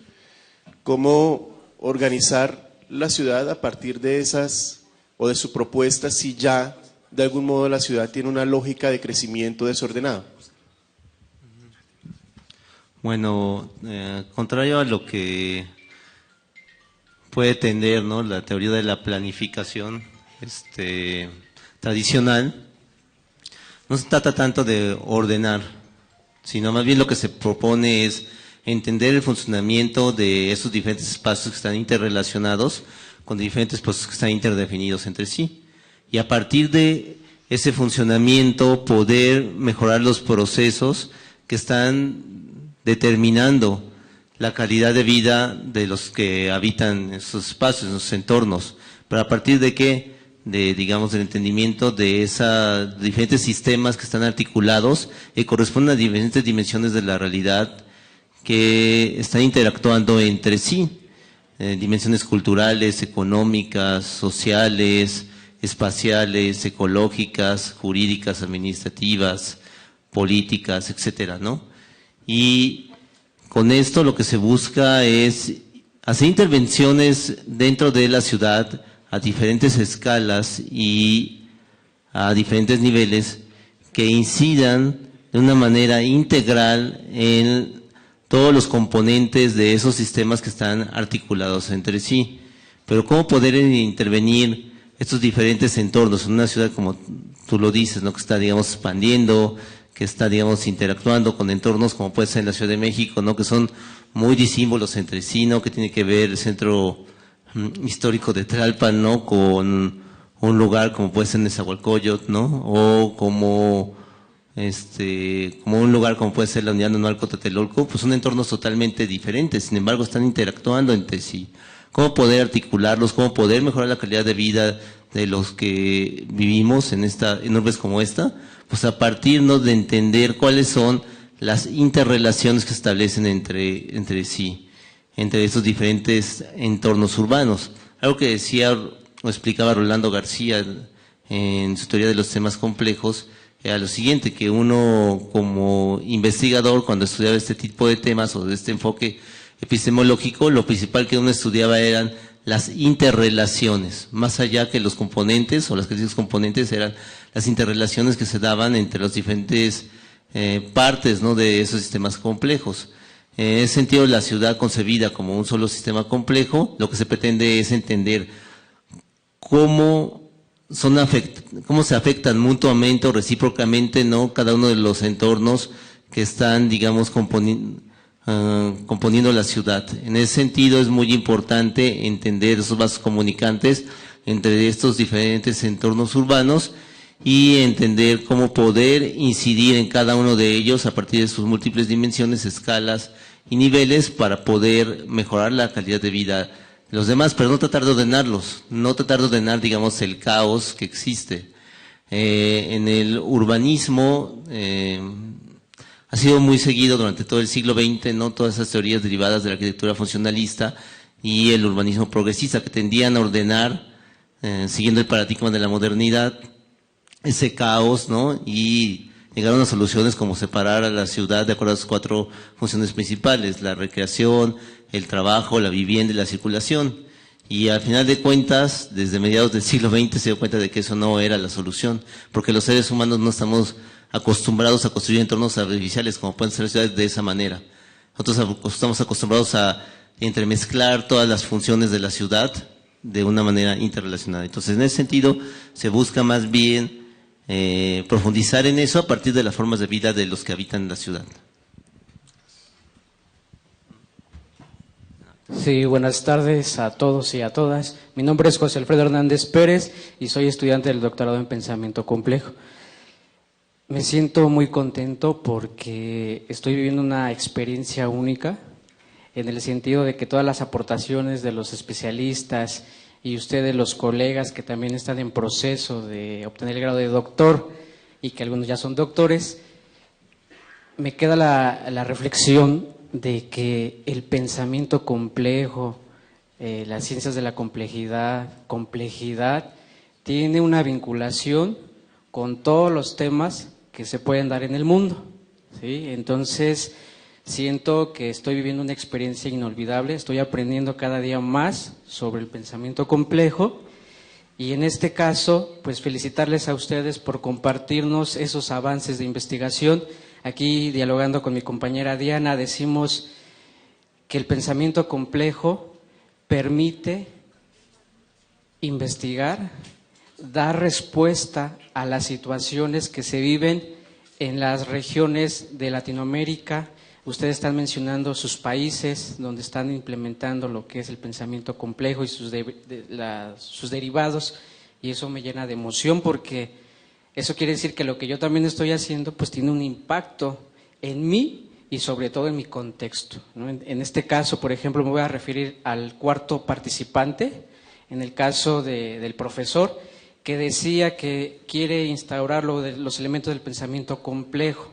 ¿Cómo organizar la ciudad a partir de esas o de su propuesta, si ya de algún modo la ciudad tiene una lógica de crecimiento desordenado? Bueno, contrario a lo que puede tender, ¿no?, la teoría de la planificación tradicional, no se trata tanto de ordenar, sino más bien lo que se propone es entender el funcionamiento de esos diferentes espacios que están interrelacionados con diferentes procesos que están interdefinidos entre sí. Y a partir de ese funcionamiento poder mejorar los procesos que están determinando la calidad de vida de los que habitan esos espacios, esos entornos. Pero a partir de qué? Digamos, del entendimiento de esos diferentes sistemas que están articulados y corresponden a diferentes dimensiones de la realidad que están interactuando entre sí, dimensiones culturales, económicas, sociales, espaciales, ecológicas, jurídicas, administrativas, políticas, etcétera, ¿no? Y con esto lo que se busca es hacer intervenciones dentro de la ciudad a diferentes escalas y a diferentes niveles que incidan de una manera integral en todos los componentes de esos sistemas que están articulados entre sí. Pero ¿cómo poder intervenir estos diferentes entornos en una ciudad, como tú lo dices, ¿no?, que está, digamos, expandiendo, que está, digamos, interactuando con entornos como puede ser en la Ciudad de México, ¿no?, que son muy disímbolos entre sí, ¿no?, que tiene que ver el centro histórico de Tlalpan, ¿no?, con un lugar como puede ser Nezahualcóyotl, ¿no?, o como un lugar como puede ser la Unidad Nacional Tlatelolco, pues son entornos totalmente diferentes, sin embargo están interactuando entre sí. ¿Cómo poder articularlos? ¿Cómo poder mejorar la calidad de vida de los que vivimos en urbes como esta? Pues a partir, ¿no?, de entender cuáles son las interrelaciones que se establecen entre sí, entre esos diferentes entornos urbanos. Algo que decía o explicaba Rolando García en su teoría de los temas complejos, era lo siguiente, que uno como investigador, cuando estudiaba este tipo de temas o de este enfoque epistemológico, lo principal que uno estudiaba eran las interrelaciones, más allá que los componentes o las críticas componentes, eran las interrelaciones que se daban entre las diferentes partes, ¿no?, de esos sistemas complejos. En ese sentido, la ciudad concebida como un solo sistema complejo, lo que se pretende es entender cómo se afectan mutuamente o recíprocamente, ¿no?, cada uno de los entornos que están, digamos, componiendo la ciudad. En ese sentido es muy importante entender esos vasos comunicantes entre estos diferentes entornos urbanos y entender cómo poder incidir en cada uno de ellos a partir de sus múltiples dimensiones, escalas y niveles para poder mejorar la calidad de vida de los demás, pero no tratar de ordenarlos, no tratar de ordenar, digamos, el caos que existe. En el urbanismo ha sido muy seguido durante todo el siglo XX, ¿no?, todas esas teorías derivadas de la arquitectura funcionalista y el urbanismo progresista, que tendían a ordenar, siguiendo el paradigma de la modernidad, ese caos, ¿no?, y llegaron a soluciones como separar a la ciudad de acuerdo a sus 4 funciones principales: la recreación, el trabajo, la vivienda y la circulación. Y al final de cuentas, desde mediados del siglo XX se dio cuenta de que eso no era la solución, porque los seres humanos no estamos acostumbrados a construir entornos artificiales como pueden ser las ciudades de esa manera. Nosotros estamos acostumbrados a entremezclar todas las funciones de la ciudad de una manera interrelacionada. Entonces, en ese sentido, se busca más bien profundizar en eso a partir de las formas de vida de los que habitan la ciudad. Sí, buenas tardes a todos y a todas. Mi nombre es José Alfredo Hernández Pérez y soy estudiante del doctorado en Pensamiento Complejo. Me siento muy contento porque estoy viviendo una experiencia única en el sentido de que todas las aportaciones de los especialistas y ustedes, los colegas que también están en proceso de obtener el grado de doctor y que algunos ya son doctores, me queda la reflexión de que el pensamiento complejo, las ciencias de la complejidad, tiene una vinculación con todos los temas que se pueden dar en el mundo, ¿sí? Entonces, Siento que estoy viviendo una experiencia inolvidable, estoy aprendiendo cada día más sobre el pensamiento complejo y en este caso, pues felicitarles a ustedes por compartirnos esos avances de investigación. Aquí, dialogando con mi compañera Diana, decimos que el pensamiento complejo permite investigar, dar respuesta a las situaciones que se viven en las regiones de Latinoamérica. Ustedes están mencionando sus países donde están implementando lo que es el pensamiento complejo y sus derivados, y eso me llena de emoción porque eso quiere decir que lo que yo también estoy haciendo pues tiene un impacto en mí y sobre todo en mi contexto, ¿no? En este caso, por ejemplo, me voy a referir al cuarto participante, en el caso del profesor, que decía que quiere instaurar los elementos del pensamiento complejo.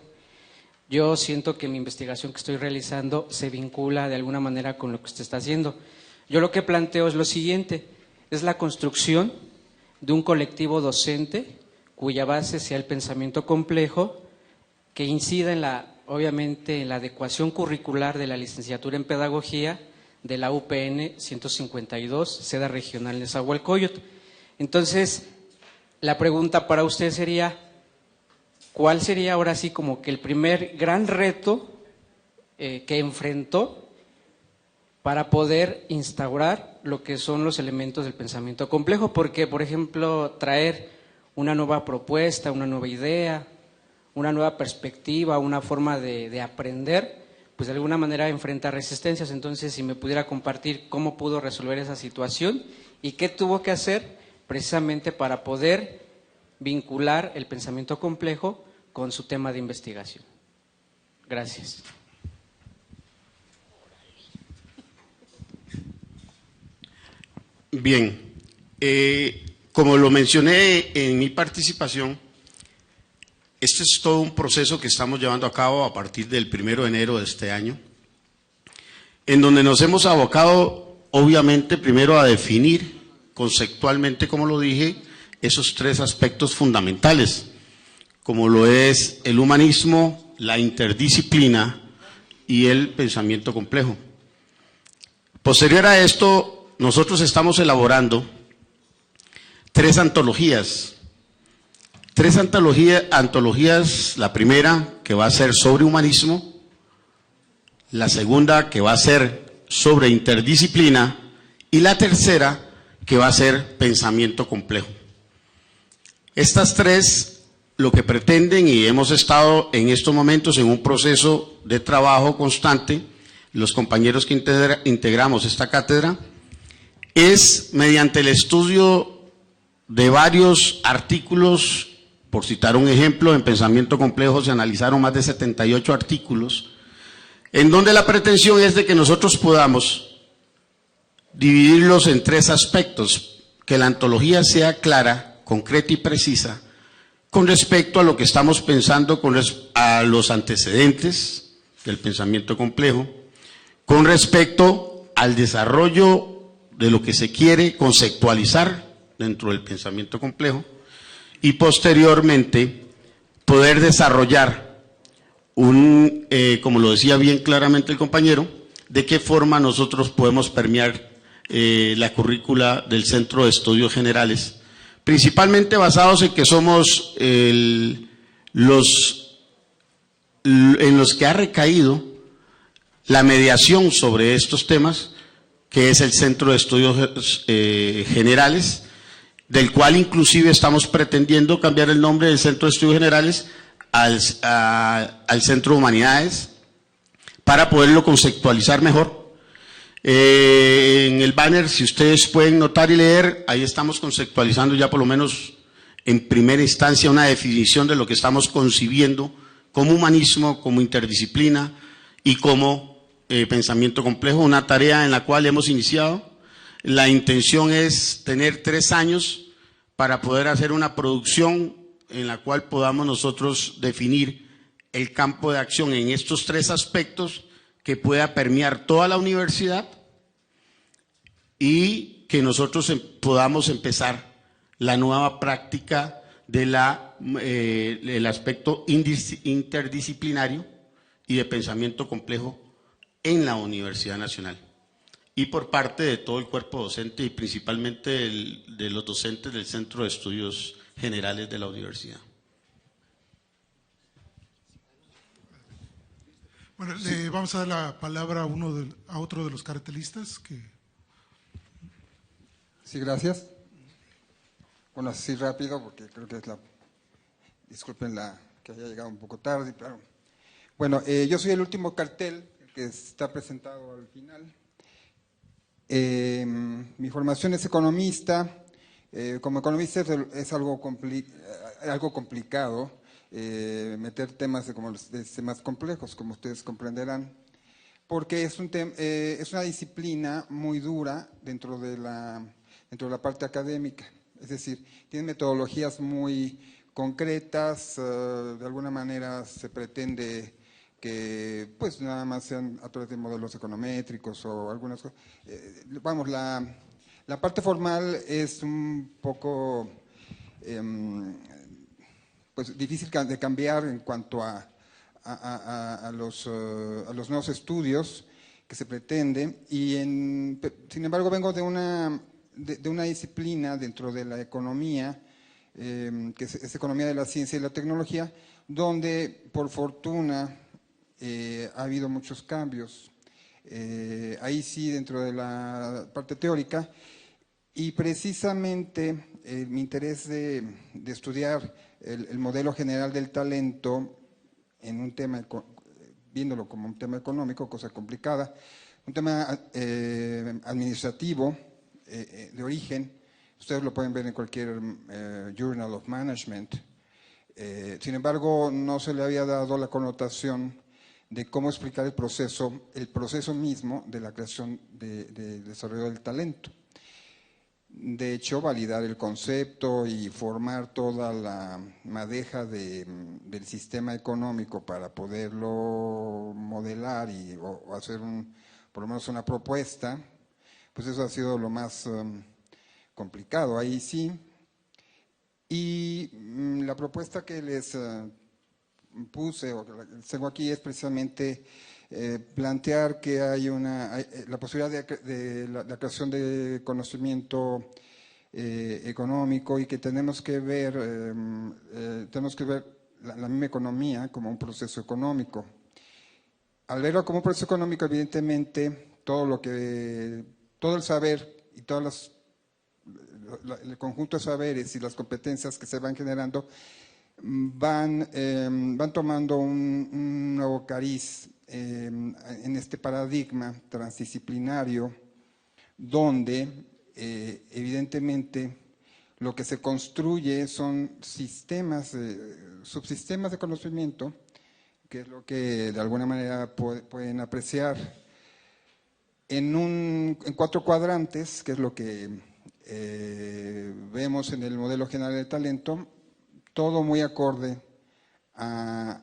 Yo siento que mi investigación que estoy realizando se vincula de alguna manera con lo que usted está haciendo. Yo lo que planteo es lo siguiente, es la construcción de un colectivo docente cuya base sea el pensamiento complejo, que incida obviamente en la adecuación curricular de la licenciatura en Pedagogía de la UPN 152, sede regional de Nezahualcóyotl. Entonces, la pregunta para usted sería, ¿cuál sería ahora sí como que el primer gran reto que enfrentó para poder instaurar lo que son los elementos del pensamiento complejo? Porque, por ejemplo, traer una nueva propuesta, una nueva idea, una nueva perspectiva, una forma de aprender, pues de alguna manera enfrenta resistencias. Entonces, si me pudiera compartir cómo pudo resolver esa situación y qué tuvo que hacer precisamente para poder vincular el pensamiento complejo con su tema de investigación. Gracias. Bien, como lo mencioné en mi participación, este es todo un proceso que estamos llevando a cabo a partir del 1 de enero de este año, en donde nos hemos abocado, obviamente, primero a definir conceptualmente, como lo dije, esos tres aspectos fundamentales, como lo es el humanismo, la interdisciplina y el pensamiento complejo. Posterior a esto, nosotros estamos elaborando tres antologías. Tres antologías, la primera que va a ser sobre humanismo, la segunda que va a ser sobre interdisciplina y la tercera que va a ser pensamiento complejo. Estas tres lo que pretenden, y hemos estado en estos momentos en un proceso de trabajo constante, los compañeros que integramos esta cátedra, es mediante el estudio de varios artículos. Por citar un ejemplo, en pensamiento complejo se analizaron más de 78 artículos, en donde la pretensión es de que nosotros podamos dividirlos en tres aspectos, que la antología sea clara, concreta y precisa, con respecto a lo que estamos pensando, a los antecedentes del pensamiento complejo, con respecto al desarrollo de lo que se quiere conceptualizar dentro del pensamiento complejo, y posteriormente poder desarrollar como lo decía bien claramente el compañero, de qué forma nosotros podemos permear la currícula del Centro de Estudios Generales, principalmente basados en que somos en los que ha recaído la mediación sobre estos temas, que es el Centro de Estudios Generales, del cual inclusive estamos pretendiendo cambiar el nombre del Centro de Estudios Generales al Centro de Humanidades, para poderlo conceptualizar mejor. En el banner, si ustedes pueden notar y leer, ahí estamos conceptualizando ya por lo menos en primera instancia una definición de lo que estamos concibiendo como humanismo, como interdisciplina y como pensamiento complejo, una tarea en la cual hemos iniciado. La intención es tener 3 años para poder hacer una producción en la cual podamos nosotros definir el campo de acción en estos 3 aspectos que pueda permear toda la universidad y que nosotros podamos empezar la nueva práctica de del aspecto interdisciplinario y de pensamiento complejo en la Universidad Nacional y por parte de todo el cuerpo docente y principalmente de los docentes del Centro de Estudios Generales de la universidad. Bueno, le vamos a dar la palabra a otro de los cartelistas. Sí, gracias. Bueno, así rápido, porque creo que es disculpen que haya llegado un poco tarde, pero bueno, yo soy el último cartel que está presentado al final. Mi formación es economista. Como economista es algo complicado meter temas más complejos, como ustedes comprenderán, porque es una disciplina muy dura dentro de la parte académica. Es decir, tiene metodologías muy concretas, de alguna manera se pretende que pues nada más sean a través de modelos econométricos o algunas cosas. Vamos, la parte formal es un poco pues difícil de cambiar en cuanto a los nuevos estudios que se pretenden, y sin embargo vengo de una disciplina dentro de la economía, que es economía de la ciencia y la tecnología, donde por fortuna ha habido muchos cambios. Ahí sí, dentro de la parte teórica, y precisamente mi interés de estudiar el modelo general del talento en un tema, viéndolo como un tema económico, cosa complicada, un tema administrativo de origen. Ustedes lo pueden ver en cualquier Journal of Management. Sin embargo, no se le había dado la connotación de cómo explicar el proceso mismo de la creación del desarrollo del talento. De hecho, validar el concepto y formar toda la madeja del sistema económico para poderlo modelar o hacer por lo menos una propuesta, pues eso ha sido lo más complicado, ahí sí. Y la propuesta que les puse, o que tengo aquí, es precisamente plantear que hay la posibilidad de la creación de conocimiento económico, y que tenemos que ver la misma economía como un proceso económico. Al verlo como un proceso económico, evidentemente, todo el saber y el conjunto de saberes y las competencias que se van generando van tomando un nuevo cariz en este paradigma transdisciplinario, donde evidentemente lo que se construye son subsistemas de conocimiento, que es lo que de alguna manera pueden apreciar en 4 cuadrantes, que es lo que vemos en el modelo general de talento, todo muy acorde a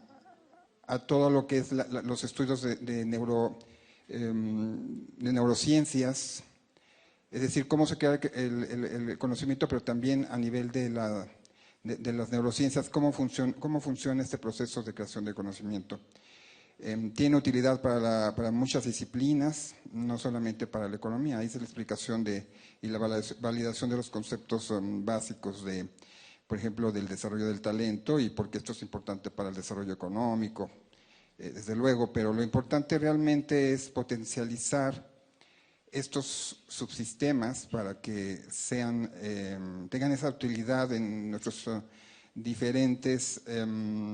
todo lo que es los estudios de neurociencias, es decir, cómo se crea el conocimiento, pero también a nivel de las neurociencias, cómo funciona este proceso de creación de conocimiento. Tiene utilidad para muchas disciplinas, no solamente para la economía. Ahí es la explicación y la validación de los conceptos básicos por ejemplo, del desarrollo del talento, y porque esto es importante para el desarrollo económico, desde luego, pero lo importante realmente es potencializar estos subsistemas para que tengan esa utilidad en nuestras diferentes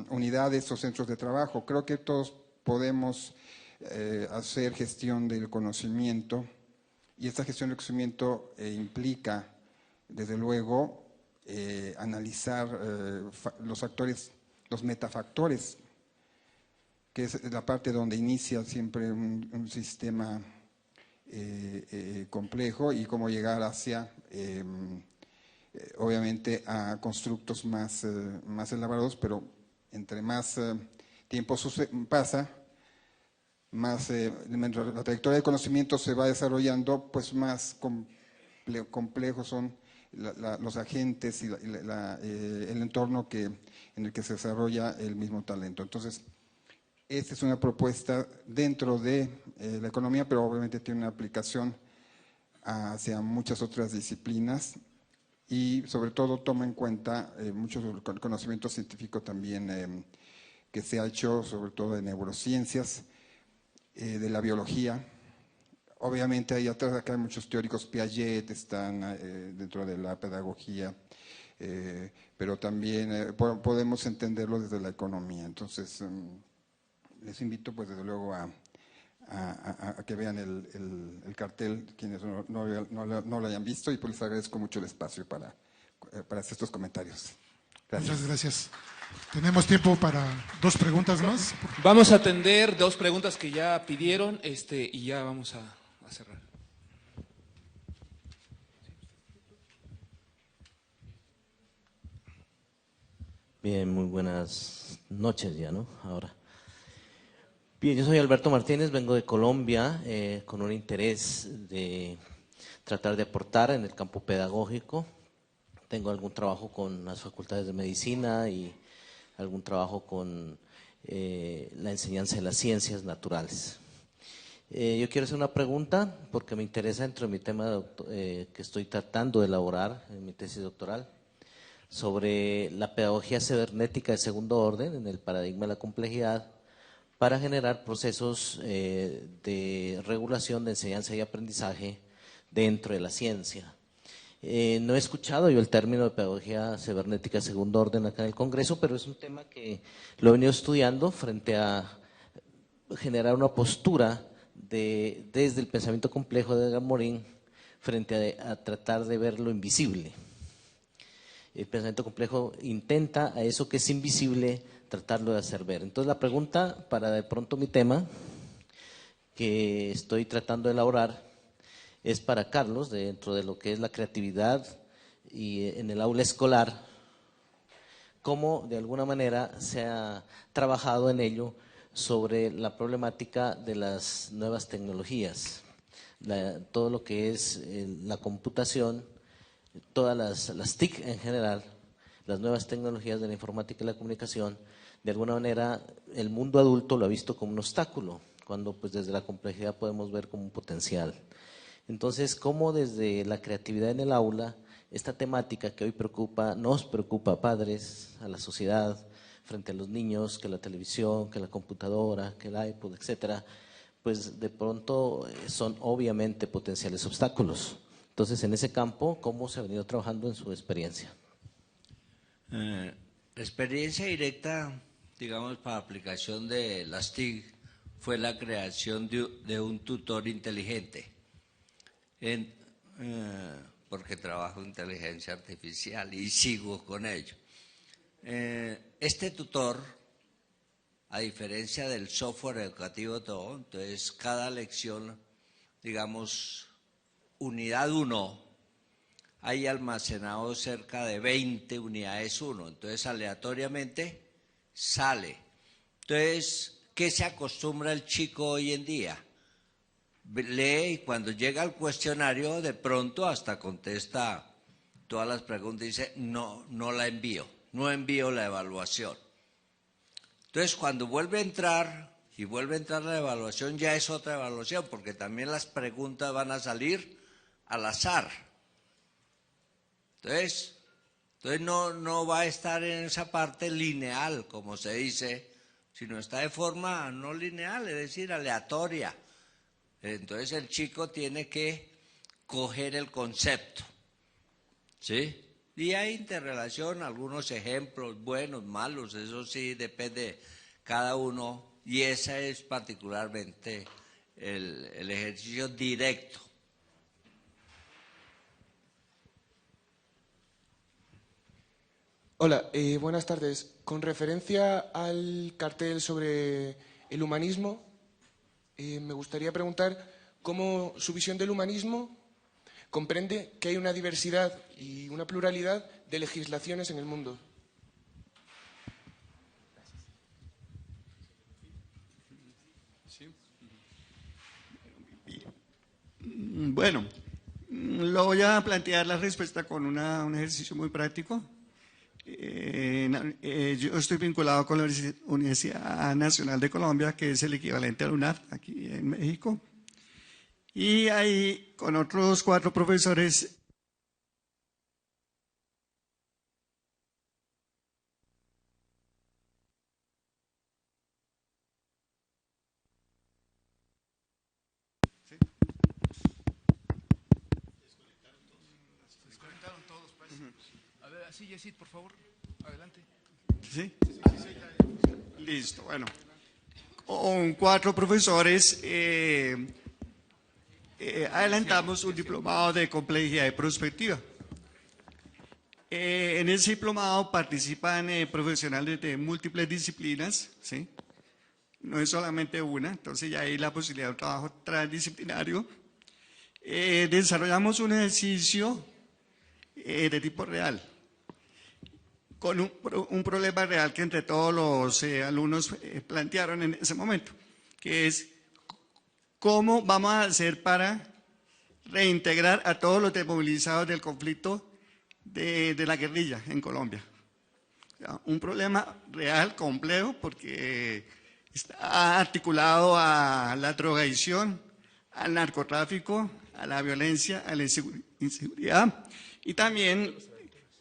unidades o centros de trabajo. Creo que todos podemos hacer gestión del conocimiento, y esta gestión del conocimiento implica, desde luego, analizar los factores, los metafactores, que es la parte donde inicia siempre un sistema complejo, y cómo llegar hacia, obviamente, a constructos más elaborados, pero entre más tiempo pasa, más la trayectoria de conocimiento se va desarrollando, pues más complejos son los agentes y el entorno en el que se desarrolla el mismo talento. Entonces, Esta es una propuesta dentro de la economía, pero obviamente tiene una aplicación hacia muchas otras disciplinas y sobre todo toma en cuenta mucho conocimiento científico también que se ha hecho, sobre todo de neurociencias, de la biología. Obviamente hay atrás acá hay muchos teóricos, Piaget están dentro de la pedagogía, pero también podemos entenderlo desde la economía. Entonces, les invito pues desde luego a que vean el cartel, quienes no lo hayan visto, y pues les agradezco mucho el espacio para hacer estos comentarios. Gracias. Muchas gracias. Tenemos tiempo para 2 preguntas más. Vamos a atender 2 preguntas que ya pidieron y ya vamos a cerrar. Bien, muy buenas noches ya, ¿no? Ahora. Bien, yo soy Alberto Martínez, vengo de Colombia con un interés de tratar de aportar en el campo pedagógico. Tengo algún trabajo con las facultades de medicina y algún trabajo con la enseñanza de las ciencias naturales. Yo quiero hacer una pregunta porque me interesa dentro de mi tema que estoy tratando de elaborar en mi tesis doctoral sobre la pedagogía cibernética de segundo orden en el paradigma de la complejidad para generar procesos de regulación de enseñanza y aprendizaje dentro de la ciencia. No he escuchado yo el término de pedagogía cibernética de segundo orden acá en el Congreso, pero es un tema que lo he venido estudiando frente a generar una postura desde el pensamiento complejo de Edgar Morin frente a tratar de ver lo invisible. El pensamiento complejo intenta a eso que es invisible tratarlo de hacer ver. Entonces la pregunta para de pronto mi tema que estoy tratando de elaborar es para Carlos, dentro de lo que es la creatividad y en el aula escolar, cómo de alguna manera se ha trabajado en ello sobre la problemática de las nuevas tecnologías, todo lo que es la computación, todas las TIC en general, las nuevas tecnologías de la informática y la comunicación. De alguna manera el mundo adulto lo ha visto como un obstáculo, cuando pues desde la complejidad podemos ver como un potencial. Entonces, ¿cómo desde la creatividad en el aula, esta temática que hoy nos preocupa a padres, a la sociedad, frente a los niños, que la televisión, que la computadora, que el iPod, etcétera, pues de pronto son obviamente potenciales obstáculos? Entonces, en ese campo, ¿cómo se ha venido trabajando en su experiencia? Experiencia directa, digamos, para aplicación de las TIC fue la creación de un tutor inteligente, porque trabajo en inteligencia artificial y sigo con ello. Este tutor, a diferencia del software educativo todo, entonces cada lección, digamos, unidad 1, hay almacenado cerca de 20 unidades 1, entonces aleatoriamente sale. Entonces, ¿qué se acostumbra el chico hoy en día? Lee y cuando llega al cuestionario de pronto hasta contesta todas las preguntas y dice no la envío, no envío la evaluación. Entonces cuando vuelve a entrar la evaluación ya es otra evaluación porque también las preguntas van a salir al azar. Entonces no va a estar en esa parte lineal como se dice, sino está de forma no lineal, es decir, aleatoria. Entonces el chico tiene que coger el concepto, ¿sí? Y hay interrelación, algunos ejemplos buenos, malos, eso sí depende de cada uno y ese es particularmente el ejercicio directo. Hola, buenas tardes. Con referencia al cartel sobre el humanismo, me gustaría preguntar cómo su visión del humanismo comprende que hay una diversidad y una pluralidad de legislaciones en el mundo. Bueno, lo voy a plantear la respuesta con un ejercicio muy práctico. yo estoy vinculado con la Universidad Nacional de Colombia, que es el equivalente a la UNAD aquí en México. Y ahí con otros 4 profesores A ver, así, Yesid, por favor, adelante. ¿Sí? Listo, bueno. Con 4 profesores adelantamos un diplomado de complejidad y prospectiva. En ese diplomado participan profesionales de múltiples disciplinas, ¿sí? No es solamente una, entonces ya hay la posibilidad de un trabajo transdisciplinario. Desarrollamos un ejercicio de tipo real, con un problema real que entre todos los alumnos plantearon en ese momento, que es cómo vamos a hacer para reintegrar a todos los desmovilizados del conflicto de la guerrilla en Colombia. O sea, un problema real, complejo, porque está articulado a la drogadicción, al narcotráfico, a la violencia, a la inseguridad y también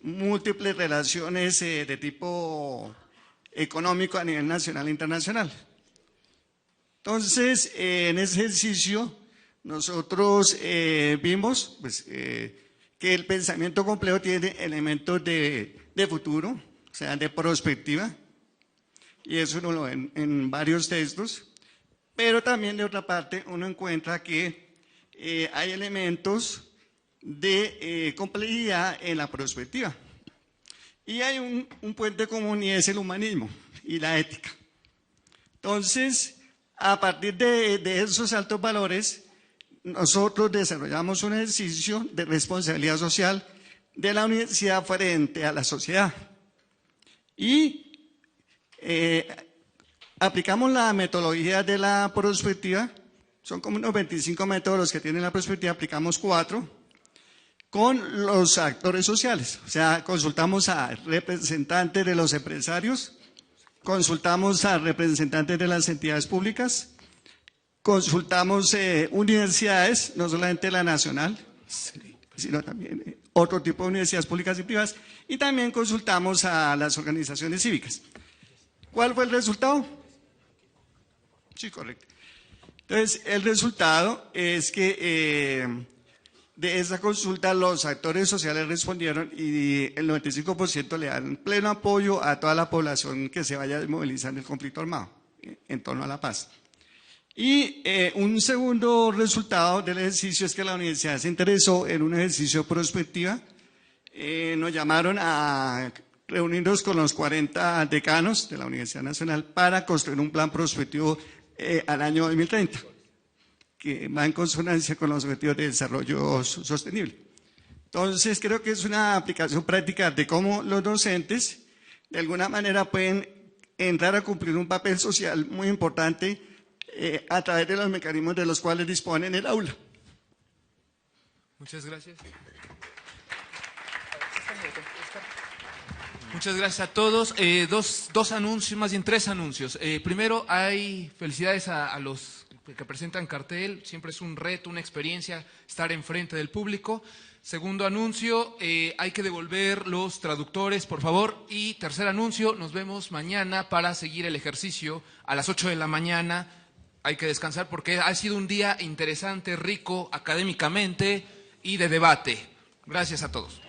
múltiples relaciones de tipo económico a nivel nacional e internacional. Entonces, en ese ejercicio nosotros vimos pues, que el pensamiento complejo tiene elementos de futuro, o sea, de prospectiva, y eso uno lo ve en varios textos, pero también de otra parte uno encuentra que hay elementos de complejidad en la prospectiva. Y hay un puente común y es el humanismo y la ética. Entonces, a partir de esos altos valores, nosotros desarrollamos un ejercicio de responsabilidad social de la universidad frente a la sociedad. Y aplicamos la metodología de la prospectiva, son como unos 25 métodos los que tiene la prospectiva, aplicamos 4, con los actores sociales. O sea, consultamos a representantes de los empresarios, consultamos a representantes de las entidades públicas, consultamos universidades, no solamente la nacional, sino también otro tipo de universidades públicas y privadas, y también consultamos a las organizaciones cívicas. ¿Cuál fue el resultado? Sí, correcto. Entonces, el resultado es que de esa consulta los actores sociales respondieron y el 95% le dan pleno apoyo a toda la población que se vaya a desmovilizar en el conflicto armado en torno a la paz. Y un segundo resultado del ejercicio es que la universidad se interesó en un ejercicio de prospectiva. Nos llamaron a reunirnos con los 40 decanos de la Universidad Nacional para construir un plan prospectivo al año 2030, que va en consonancia con los objetivos de desarrollo sostenible. Entonces, creo que es una aplicación práctica de cómo los docentes, de alguna manera, pueden entrar a cumplir un papel social muy importante a través de los mecanismos de los cuales disponen el aula. Muchas gracias. Muchas gracias a todos. Dos anuncios, más bien 3 anuncios. Primero, hay felicidades a los que presentan cartel. Siempre es un reto, una experiencia estar enfrente del público. Segundo anuncio, hay que devolver los traductores, por favor. Y tercer anuncio, nos vemos mañana para seguir el ejercicio a las 8 de la mañana. Hay que descansar porque ha sido un día interesante, rico académicamente y de debate. Gracias a todos.